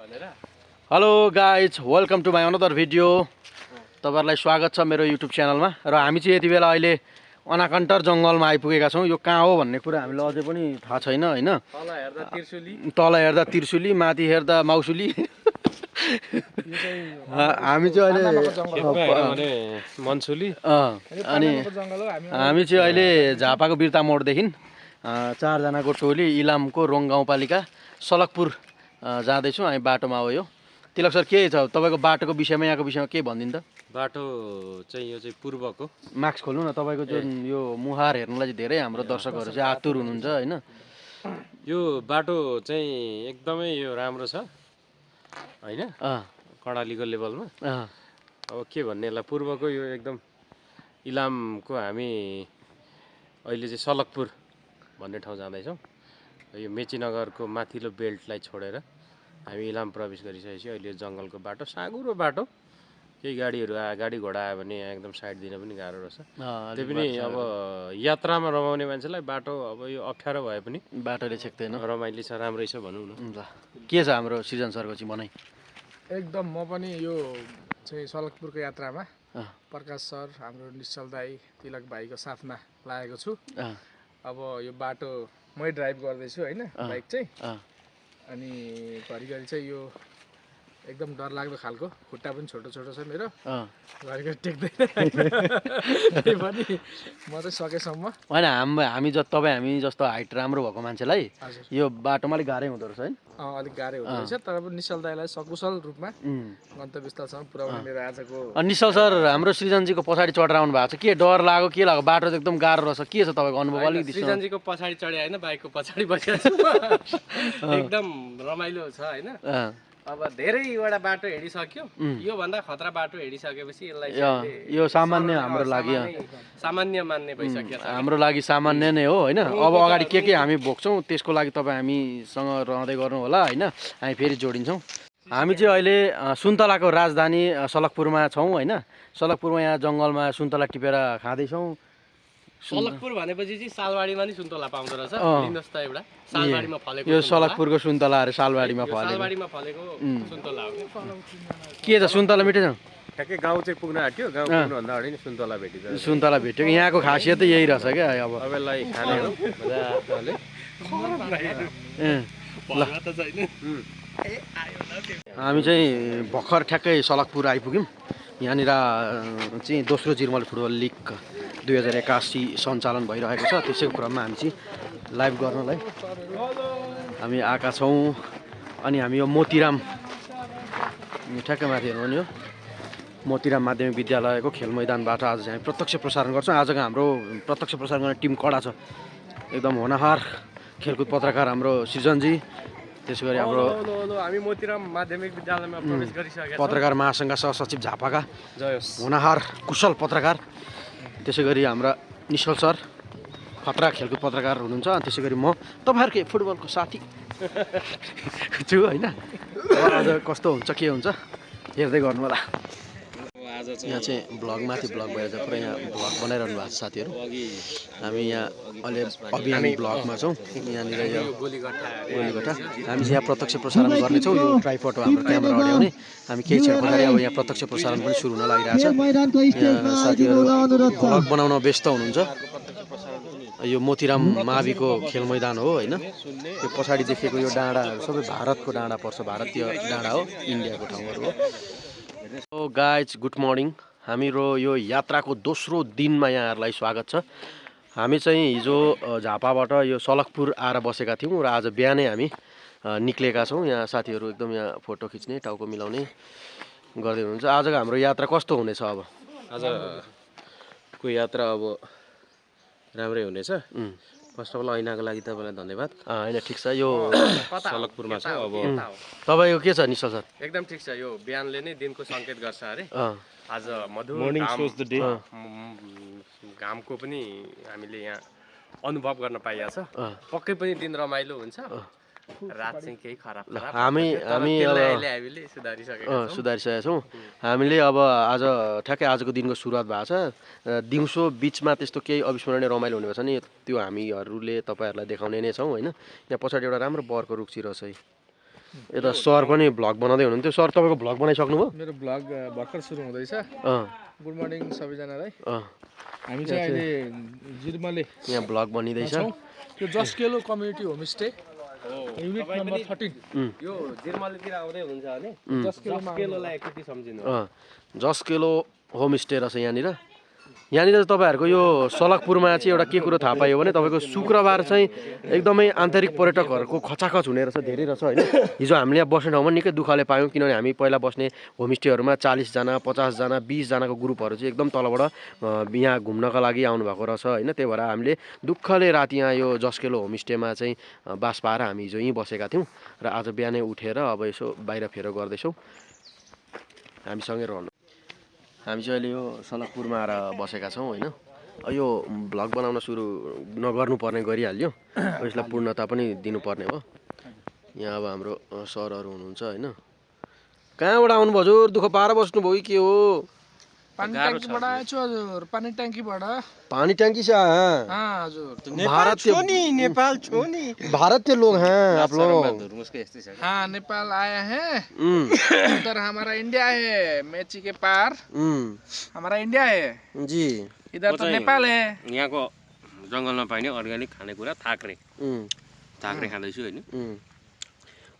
Hello guys welcome to my another video. तपाईहरुलाई स्वागत छ मेरो युट्युब च्यानलमा। र हामी चाहिँ यति बेला अहिले अनाकन्टर जङ्गलमा आइपुगेका छौँ। यो कहाँ हो भन्ने कुरा हामीलाई अझै पनि थाहा छैन हैन। तल हेर्दा त्रिशुली, माथि हेर्दा माउसुली। हामी चाहिँ अहिले मनसुली अनि हामी चाहिँ अहिले झापाको बिर्ता मोडदेखि चारजनाको टोली इलामको रोङ गाउँपालिका सलकपुर जाँदैछौँ। हामी बाटोमा हो यो। तिलक सर के छ तपाईँको बाटोको विषयमा, यहाँको विषयमा के भनिदिनु त? बाटो चाहिँ यो चाहिँ पूर्वको। मास्क खोल्नु न, तपाईँको जुन यो मुहार हेर्नलाई चाहिँ धेरै हाम्रो दर्शकहरू चाहिँ आतुर हुनुहुन्छ हैन। यो बाटो चाहिँ एकदमै यो राम्रो छ हैन, कर्णालीको लेभलमा। अब के भन्ने यसलाई, पूर्वको यो एकदम इलामको हामी अहिले चाहिँ सलकपुर भन्ने ठाउँ जाँदैछौँ। यो मेचीनगरको माथिल्लो बेल्टलाई छोडेर हामी इलाम प्रवेश गरिसकेपछि अहिले यो जङ्गलको बाटो, साँघुरो बाटो। केही गाडी घोडा आयो भने यहाँ एकदम साइड दिन पनि गाह्रो रहेछ। त्यो पनि अब यात्रामा रमाउने मान्छेलाई बाटो अब यो अप्ठ्यारो भए पनि बाटोले छेक्दैन, रमाइलो छ, राम्रै छ भनौँ न। के छ हाम्रो सृजन सरको चाहिँ भनाइ? एकदम म पनि यो चाहिँ सलकपुरको यात्रामा प्रकाश सर, हाम्रो निश्चल दाई, तिलक भाइको साथमा लागेको छु। अब यो बाटो मै ड्राइभ गर्दैछु हैन, बाइक चाहिँ। अनि घरिघरि चाहिँ यो एकदम डरलाग्दो खालको, खुट्टा पनि छोटो छोटो छ मेरो, घरिघरि टेक्दैन। त्यही पनि म चाहिँ सकेसम्म होइन, हामी हामी जस्तो हाइट राम्रो भएको मान्छेलाई यो बाटोमा अलिक गाह्रै हुँदो रहेछ है। अलिक गाह्रै हुँदो रहेछ, तर पनि निश्चल दाईलाई सकुशल रूपमा गन्तव्यस्थलसम्म पुर्याउने मेरो आजको। निश्चल सर हाम्रो सृजनजीको पछाडि चढेर आउनु भएको छ। के डर लाग्यो, के लाग्यो? बाटो त एकदम गाह्रो रहेछ। के छ तपाईँको अनुभव? अलिक सृजनजीको पछाडि चढे होइन, बाइकको पछाडि बसेको छु। एकदम रमाइलो छ होइन। अब धेरैवटा बाटो हिँडिसक्यो, योभन्दा खतरा बाटो हिँडिसकेपछि यसलाई यो सामान्य हाम्रो लागि सामान्य मान्ने भइसक्यो। हाम्रो लागि सामान्य नै हो होइन। अब अगाडि के हामी भोग्छौँ त्यसको लागि तपाईँ हामीसँग रहँदै गर्नु होला होइन। हामी फेरि जोडिन्छौँ। हामी चाहिँ अहिले सुन्तलाको राजधानी सलकपुरमा छौँ होइन। सलकपुरमा यहाँ जङ्गलमा सुन्तला टिपेर खाँदैछौँ। सलकपुर भनेपछि चाहिँ सालबारीमा नि सुन्तला पाउँदो रहेछ। लिनुहोस् त एउटा सालबारीमा फलेको। यो सलकपुरको सुन्तलाहरू सालबारीमा फलेको। सालबारीमा फलेको सुन्तला हो। के छ सुन्तला मिठो छ? ठ्याक्कै गाउँ चाहिँ पुग्न आँट्यो। गाउँ पुग्नुभन्दा अगाडि नै सुन्तला भेटिन्छ। सुन्तला भेट्यो। यहाँको खासियत त यही रहेछ क्या। अब यसलाई खाने हो मजाले। हामी चाहिँ भर्खर ठ्याक्कै सलकपुर आइपुग्यौँ। यहाँनिर चाहिँ दोस्रो जिरमल फुटबल लिग 2081 सञ्चालन भइरहेको छ। त्यसैको क्रममा हामी चाहिँ लाइभ गर्नलाई हामी आएका छौँ। अनि हामी यो मोतीराम ठ्याक्कै माथि हेर्नु भने यो मोतीराम माध्यमिक विद्यालयको खेल मैदानबाट आज चाहिँ हामी प्रत्यक्ष प्रसारण गर्छौँ। आजको हाम्रो प्रत्यक्ष प्रसारण गर्ने टिम कडा छ, एकदम होनहार खेलकुद पत्रकार हाम्रो सृजनजी, त्यसै गरी हाम्रो हामी मोतीराम माध्यमिक विद्यालयमा प्रवेश गरिसकेका छौँ। पत्रकार महासङ्घका सहसचिव झापाका होनहार कुशल पत्रकार, त्यसै गरी हाम्रा निश्चल सर खतरा खेलकुद पत्रकार हुनुहुन्छ। अनि त्यसै गरी म तपाईँहरूकै फुटबलको साथी छु होइन। आज कस्तो हुन्छ के हुन्छ हेर्दै गर्नु होला। यहाँ चाहिँ ब्लगमाथि ब्लग भएर चाहिँ पुरा यहाँ ब्लग बनाइरहनु भएको छ साथीहरू। हामी यहाँ अहिले अभियान ब्लगमा छौँ। यहाँनिर यो गोलीगट्टा हामी चाहिँ यहाँ प्रत्यक्ष प्रसारण गर्नेछौँ। यो ट्राइपड हो हाम्रो क्यामेरा अड्याउने। हामी केही क्षण पछाडि अब यहाँ प्रत्यक्ष प्रसारण पनि सुरु हुन लागिरहेछ। यहाँ साथीहरू ब्लग बनाउन व्यस्त हुनुहुन्छ। यो मोतीराम माविको खेल मैदान हो होइन। यो पछाडि देखेको यो डाँडाहरू सबै भारतको डाँडा पर्छ, भारतीय डाँडा हो, इन्डियाको ठाउँहरू हो। So guys good morning. हाम्रो यो यात्राको दोस्रो दिनमा यहाँहरूलाई स्वागत छ। हामी चाहिँ हिजो झापाबाट यो सलकपुर आएर बसेका थियौँ र आज बिहानै हामी निक्लेका छौँ। यहाँ साथीहरू एकदम यहाँ फोटो खिच्ने, टाउको मिलाउने गर्दै हुनुहुन्छ। आजको हाम्रो यात्रा कस्तो हुनेछ? अब आजको यात्रा अब राम्रै हुनेछ। फर्स्ट अफ अल ऐनाको लागि तपाईँलाई धन्यवाद। होइन ठिक छ। यो सलकपुरमा छ। अब तपाईँको के छ निश्चल सर? एकदम ठिक छ। यो बिहानले नै दिनको सङ्केत गर्छ अरे। आज मधुर घामको पनि हामीले यहाँ अनुभव गर्न पाइएको छ। पक्कै पनि दिन रमाइलो हुन्छ। रात चाहिँ केही खराब हामीले सुधारिसकेका छौँ। हामीले अब आज ठ्याक्कै आजको दिनको सुरुवात भएको छ। दिउँसो बिचमा त्यस्तो केही अविस्मरणीय रमाइलो हुने भएछ नि त्यो हामीहरूले तपाईँहरूलाई देखाउने नै छौँ होइन। यहाँ पछाडि एउटा राम्रो बरको रुख छिरेको छ। यता सर पनि भ्लग बनाउँदै हुनुहुन्थ्यो। सर तपाईँको भ्लग बनाइसक्नुभयो? मेरो भ्लग भर्खर सुरु हुँदैछ। गुड मर्निङ सबैजनालाई। हामी चाहिँ अहिले जिर्मले यहाँ भ्लग बनिँदैछ। त्यो जस्केलो कम्युनिटी होमस्टे युनिट नम्बर 13 यो जिर्मलेतिर आउँदै हुन्छ भने जस्केलोलाई एकचोटि सम्झिनु। जस्केलो होमस्टे रहेछ यहाँनिर। यहाँनिर तपाईँहरूको यो सलकपुरमा चाहिँ एउटा के कुरो थाहा पायो भने तपाईँको शुक्रबार चाहिँ एकदमै आन्तरिक पर्यटकहरूको खचाखच हुने रहेछ, धेरै रहेछ होइन। हिजो हामीले यहाँ बस्ने ठाउँमा निकै दुःखले पायौँ, किनभने हामी पहिला बस्ने होमस्टेहरूमा 40 जना 50 जना 20 जनाको ग्रुपहरू चाहिँ एकदम तलबाट यहाँ घुम्नका लागि आउनुभएको रहेछ होइन। त्यही भएर हामीले दुःखले राति यहाँ यो जस्केलो होमस्टेमा चाहिँ बास पाएर हामी हिजो यहीँ बसेका थियौँ र आज बिहानै उठेर अब यसो बाहिर फेर गर्दैछौँ। हामीसँगै रहनु। हामी चाहिँ अहिले यो सलकपुरमा आएर बसेका छौँ होइन। यो भ्लग बनाउन सुरु नगर्नुपर्ने गरिहाल्यो, यसलाई पूर्णता पनि दिनुपर्ने भयो। यहाँ अब हाम्रो सरहरू हुनुहुन्छ होइन। कहाँबाट आउनुभयो हजुर? दुःख पाएर बस्नुभयो कि के हो? पानी ट्याङ्कीबाट आएछु हजुर। पानी ट्याङ्कीबाट। पानी टैंकी से आए हैं? हाँ हजुर। नेपाल छोनी भारतीय लोग हैं आप लोग? हाँ नेपाल आए हैं। उधर हमारा इंडिया है, मेची के पार हमारा इंडिया है जी। इधर तो नेपाल है। यहाँको जङ्गलमा पाइने अर्ग्यानिक खानेकुरा थाक्रे खाँदैछु होइन।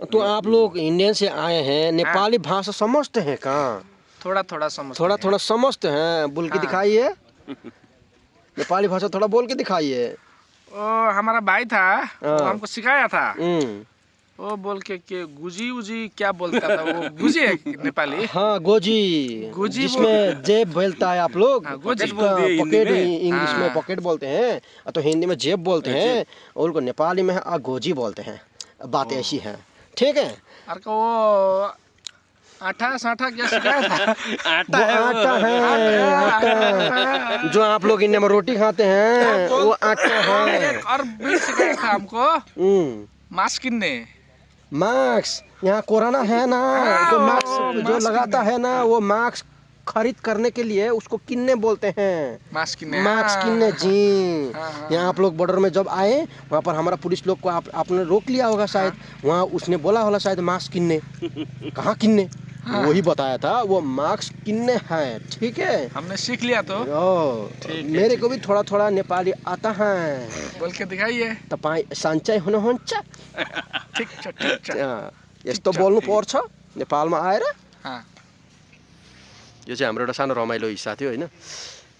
तो आप लोग इंडियन से आए हैं, नेपाली भाषा समझते हैं कहाँ? थोड़ा थोड़ा समझ थोड़ा समझते हैं, बोल के दिखाइए। नेपाली भाषा थोड़ा बोल के दिखाइए। ओ हमारा भाई था, वो हमको सिखाया था। वो बोल के गुजी उजी क्या बोलता था वो? गुजी है नेपाली? हाँ गोजी, जिसमें जेब बोलता है आप लोग। पॉकेट इंग्लिश में पॉकेट बोलते हैं, तो हिंदी में जेब बोलते हैं, और उनको नेपाली में गोजी बोलते हैं। बात ऐसी है, ठीक है। और वो आटा साठा क्या सिखाया था? आटा है, आटा जो आप लोग इंडिया में रोटी खाते हैं वो आटा है। और भी सिखाया था हमको मास्क किनने। मास्क यहाँ कोरोना है ना, जो मास्क जो लगाता है ना वो मास्क खरीद करने के लिए उसको किन्ने बोलते हैं। मास्क किन्ने जी। यहाँ आप लोग बॉर्डर में जब आए वहाँ पर हमारा पुलिस लोग को आपने रोक लिया होगा शायद, वहाँ उसने बोला होगा शायद मास्क किन्ने। कहाँ किन्ने? वही बताया था, वो मास्क किन्ने है, ठीक है। हमने सीख लिया तो। मेरे को भी थोड़ा थोड़ा नेपाली आता है, बोल के दिखाइए। तपाईँ सञ्चय हुनुहुन्छ? ठिक छ ठिक छ। यस्तो बोल्नु पर्छ नेपालमा आएर। यो चाहिँ हाम्रो एउटा सानो रमाइलो हिस्सा थियो होइन।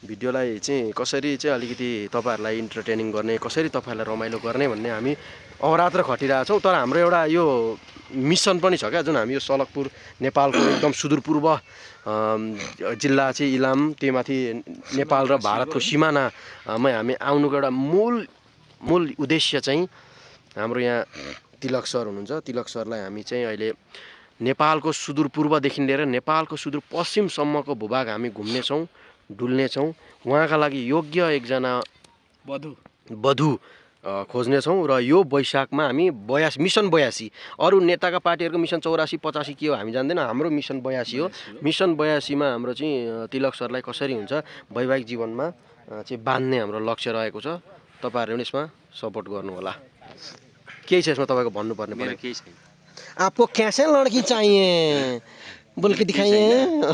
भिडियोलाई चाहिँ कसरी चाहिँ अलिकति तपाईँहरूलाई इन्टरटेनिङ गर्ने, कसरी तपाईँहरूलाई रमाइलो गर्ने भन्ने हामी अहोरात्र खटिरहेछौँ। तर हाम्रो एउटा यो मिसन पनि छ क्या, जुन हामी यो सलकपुर नेपालको एकदम सुदूरपूर्व जिल्ला चाहिँ इलाम, त्यो माथि नेपाल र भारतको सिमानामै हामी आउनुको एउटा मूल उद्देश्य चाहिँ हाम्रो यहाँ तिलक सर हुनुहुन्छ। तिलक सरलाई हामी चाहिँ अहिले नेपालको सुदूरपूर्वदेखि लिएर नेपालको सुदूरपश्चिमसम्मको भूभाग हामी घुम्नेछौँ, डुल्नेछौँ। उहाँका लागि योग्य एकजना वधु खोज्नेछौँ र यो वैशाखमा हामी मिसन 82, अरू नेताका पार्टीहरूको मिसन 84 85 के हो हामी जान्दैनौँ, हाम्रो मिसन 82 हो। मिसन 82 मा हाम्रो चाहिँ तिलक सरलाई कसरी हुन्छ वैवाहिक जीवनमा चाहिँ बाँध्ने हाम्रो लक्ष्य रहेको छ। तपाईँहरूले पनि यसमा सपोर्ट गर्नु होला। केही छ यसमा तपाईँको भन्नुपर्ने? मेरो केही छैन। आपको कैसे लड़की चाहिए बोल के दिखाइए।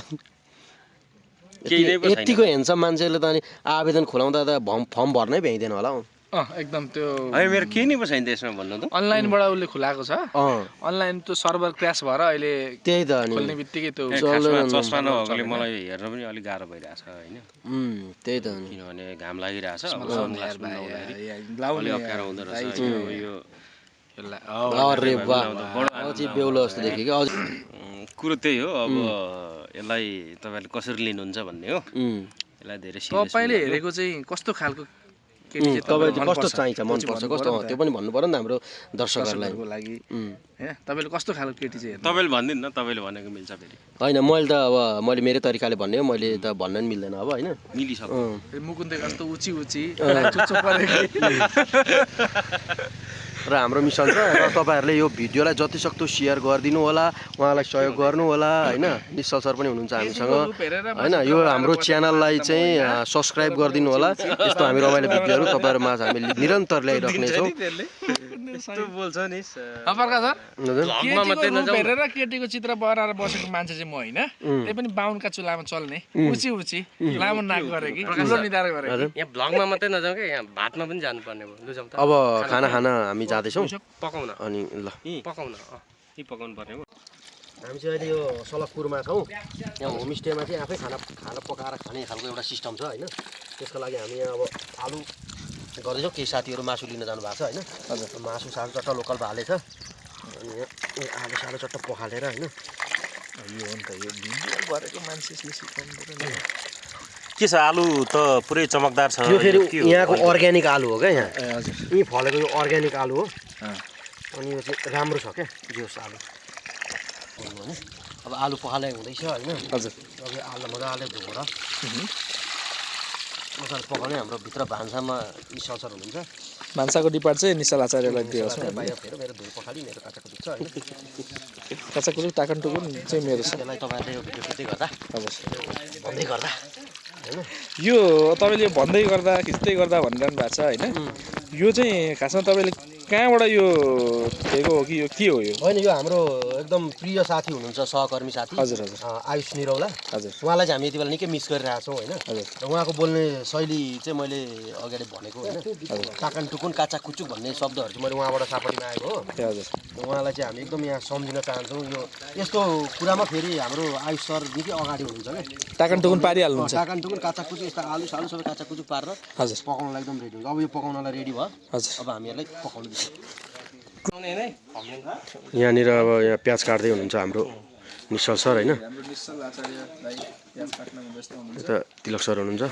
यतिको हेर्छ मान्छेले त अनि आवेदन खोलाउँदा त फर्म भर्नै भ्याइँदैन होला हौ। एकदम त्यो मेरो केही नै छैन त्यसमा भन्नु त। अनलाइनबाट उसले खुलाएको छ। अनलाइन त्यो सर्भर क्र्यास भएर अहिले त्यही त अनि खोल्ने बित्तिकै त्यो चस्मा नभएकोले मलाई हेर्न पनि अलिक गाह्रो भइरहेछ होइन। त्यही त किनभने घाम लागिरहेछ, सनग्लास अलि अप्ठ्यारो हुँदो रहेछ यो। अरे वाह, अझै बेहुलो जस्तो देखेँ कि। कुरो त्यही हो, अब यसलाई तपाईँले कसरी लिनुहुन्छ भन्ने हो। यसलाई धेरै तपाईँले हेरेको चाहिँ कस्तो खालको तपाईँ चाहिँ कस्तो चाहिन्छ, मनपर्छ कस्तो, त्यो पनि भन्नु पर्यो नि त हाम्रो दर्शकहरूलाई लागि। तपाईँले कस्तो खालको केटी चाहिँ? तपाईँले भनिदिनु न, तपाईँले भनेको मिल्छ फेरि। होइन मैले त अब मैले मेरो तरिकाले भन्ने हो, मैले त भन्न नि मिल्दैन अब होइन। मिलिसक्यो मुकुन्द कस्तो उची र हाम्रो मिसन छ र तपाईँहरूले यो भिडियोलाई जतिसक्दो सेयर गरिदिनु होला, उहाँलाई सहयोग गर्नु होला होइन। निश्चल सर पनि हुनुहुन्छ हामीसँग होइन। यो हाम्रो च्यानललाई चाहिँ सब्सक्राइब गरिदिनु होला। यस्तो हामी रमाइलो भिडियोहरू तपाईँहरूमा हामी निरन्तर ल्याइराख्नेछौँ। यस्तो बोल्छ नि प्रकाश सर हजुर भ्लगमा मात्रै केटीको रूप नजाऊ हेरेर केटीको चित्र बनाएर बसेको मान्छे चाहिँ म होइन त्यही पनि बाहुनका चुलामा चल्ने उची लामो नाक गरे कि ठुलो निधार गरे कि यहाँ भ्लगमा मात्रै नजाउँ क्या यहाँ भातमा पनि जानुपर्ने भयो लु जाउँ त अब खाना खान हामी जाँदैछौँ पकाउन अनि ल पकाउन यी पकाउनु पर्ने हो हामी चाहिँ अहिले यो सलकपुरमा छौँ यहाँ होमस्टेमा चाहिँ आफै खाना पकाएर खाने खालको एउटा सिस्टम छ होइन त्यसको लागि हामी यहाँ अब आलु गर्दैछौँ केही साथीहरू मासु लिन जानु भएको छ होइन हजुर मासु सासु चट्ट लोकल भाले छ अनि यहाँ आलु सालु चट्ट पखालेर होइन यो हो नि त यो भिडियो गरेको मान्छेले सिकाउनु पर्यो के छ आलु त पुरै चमकदार छ यो फेरि यहाँको अर्ग्यानिक आलु हो क्या यहाँ ए हजुर यहीँ फलेको यो अर्ग्यानिक आलु हो अनि यो चाहिँ राम्रो छ क्या जोस आलु भने अब आलु पखाले हुँदैछ होइन हजुर अब यो आलु मजाले धोएर मजाले पकाउने हाम्रो भित्र भान्सामा निश्चल सर हुनुहुन्छ भान्साको डिपार्ट चाहिँ निश्चल आचार्यलाई दिएको छ बाहिर फेर मेरो धुलो पखाली मेरो काचाको दुख्छ होइन कच्चा कुरो टाकन टुकुन चाहिँ मेरो छ त्यसलाई तपाईँहरूले यो भिडियो खिच्दै गर्दा हजुर भन्दै गर्दा होइन यो तपाईँले भन्दै गर्दा खिच्दै गर्दा भनिरहनु भएको छ होइन यो चाहिँ खासमा तपाईँले कहाँबाट यो दिएको हो कि यो के हो यो होइन यो हाम्रो एकदम प्रिय साथी हुनुहुन्छ सहकर्मी साथी हजुर हजुर आयुष निरौला हजुर उहाँलाई चाहिँ हामी यति बेला निकै मिस गरिरहेको छौँ होइन हजुर र उहाँको बोल्ने शैली चाहिँ मैले अगाडि भनेको होइन टाकन टुकुन काचा कुचुक भन्ने शब्दहरू चाहिँ मैले उहाँबाट सापटीमा आएको हो ए हजुर र उहाँलाई चाहिँ हामी एकदम यहाँ सम्झिन चाहन्छौँ यो यस्तो कुरामा फेरि हाम्रो आयुष सर निकै अगाडि हुनुहुन्छ क्या टाकन टुकुन पारिहाल्नुहुन्छ टाकन टुकुन काचा कुचुक यस्तो आलु सालु सबै काचा कुचुक पारेर हजुर पकाउनलाई एकदम रेडी हुन्छ अब यो पकाउनलाई रेडी भयो हजुर अब हामीहरूलाई पकाउनु यहाँनिर अब यहाँ प्याज काट्दै हुनुहुन्छ हाम्रो निश्चल सर होइन यता तिलक सर हुनुहुन्छ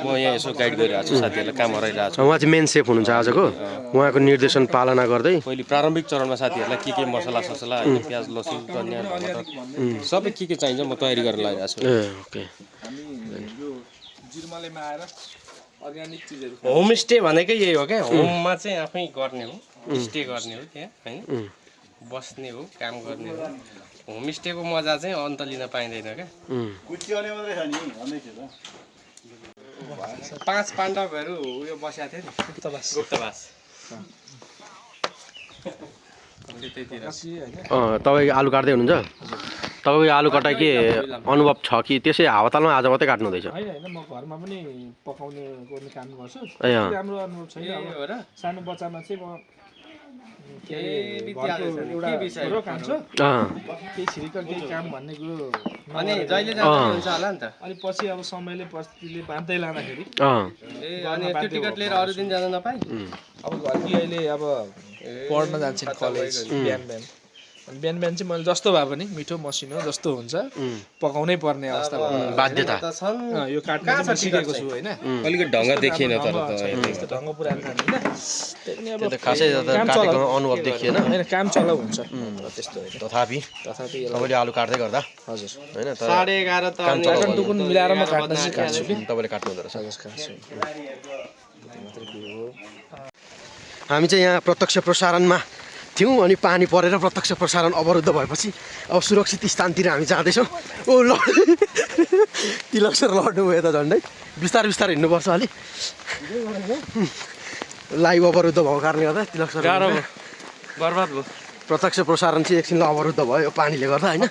म यहाँ यसो गाइड गरिरहेको छु साथीहरूलाई काम हराइरहेको छु उहाँ चाहिँ मेन सेफ हुनुहुन्छ आजको उहाँको निर्देशन पालना गर्दै पहिले प्रारम्भिक चरणमा साथीहरूलाई के मसला ससला होइन प्याज लसुन धनियाँ टमाटर सबै के चाहिन्छ म तयारी गरेर लगाइरहेको छु ए ओके होमस्टे भनेकै यही हो क्या होममा चाहिँ आफै गर्ने हो स्टे गर्ने हो त्यहाँ होइन बस्ने हो काम गर्ने हो होमस्टेको मजा चाहिँ अन्त लिन पाइँदैन क्या 5 पाण्डवहरू उयो बसेको थियो नि गुप्तवास तपाईँ आलु काट्दै हुनुहुन्छ तपाईँको आलु कटाइ के अनुभव छ कि त्यसै हावातालमा आज मात्रै काट्नु हुँदैछ होइन होइन म घरमा पनि पकाउने गर्ने काम गर्छु ए अँ राम्रो अनुभव छैन अब सानो बच्चामा चाहिँ म के अरे एउटा कुरो खान्छु केही छिरिकल केही काम भन्ने कुरो अनि जहिले जाँदा हुन्छ होला नि त अनि पछि अब समयले परिस्थितिले बाँध्दै लाँदाखेरि अनि त्यो टिकट लिएर अरू दिन जान नपाए अब घरकी अहिले अब पढ्न जान्छन् कलेज बिहान बिहान चाहिँ मैले जस्तो भए पनि मिठो मसिनो जस्तो हुन्छ पकाउनै पर्ने अवस्था बाध्यता यो काट्न चाहिँ म सिकेको छु होइन अलिकति ढङ्ग देखिएन तर त्यस्तो ढङ्ग पुऱ्याउनु जान्दिनँ त्यही पनि अब खासै काटेको अनुभव देखिएन होइन काम चलाउ हुन्छ त्यस्तो होइन तथापि तपाईँले आलु काट्दै गर्दा हजुर होइन तर 11:30 त अनि टाकन टुकुन मिलाएर म काट्न सिकाउँछु कि तपाईँले काट्नु हुँदो रहेछ हजुर काट्छु हामी चाहिँ यहाँ प्रत्यक्ष प्रसारणमा थियौँ अनि पानी परेर प्रत्यक्ष प्रसारण अवरुद्ध भएपछि अब सुरक्षित स्थानतिर हामी जाँदैछौँ ओ ल तिलक सर लड्नु भयो त झन्डै बिस्तारै बिस्तारै हिँड्नुपर्छ अलिक लाइभ अवरुद्ध भएको कारणले गर्दा तिलक सर बर्बाद भयो प्रत्यक्ष प्रसारण चाहिँ एकछिनलाई अवरुद्ध भयो यो पानीले गर्दा होइन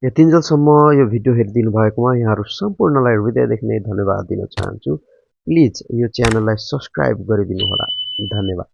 यतिन्जेलसम्म यो भिडियो हेरिदिनु भएकोमा यहाँहरू सम्पूर्णलाई हृदयदेखि नै धन्यवाद दिन चाहन्छु प्लिज यो च्यानललाई सब्सक्राइब गरिदिनु होला धन्यवाद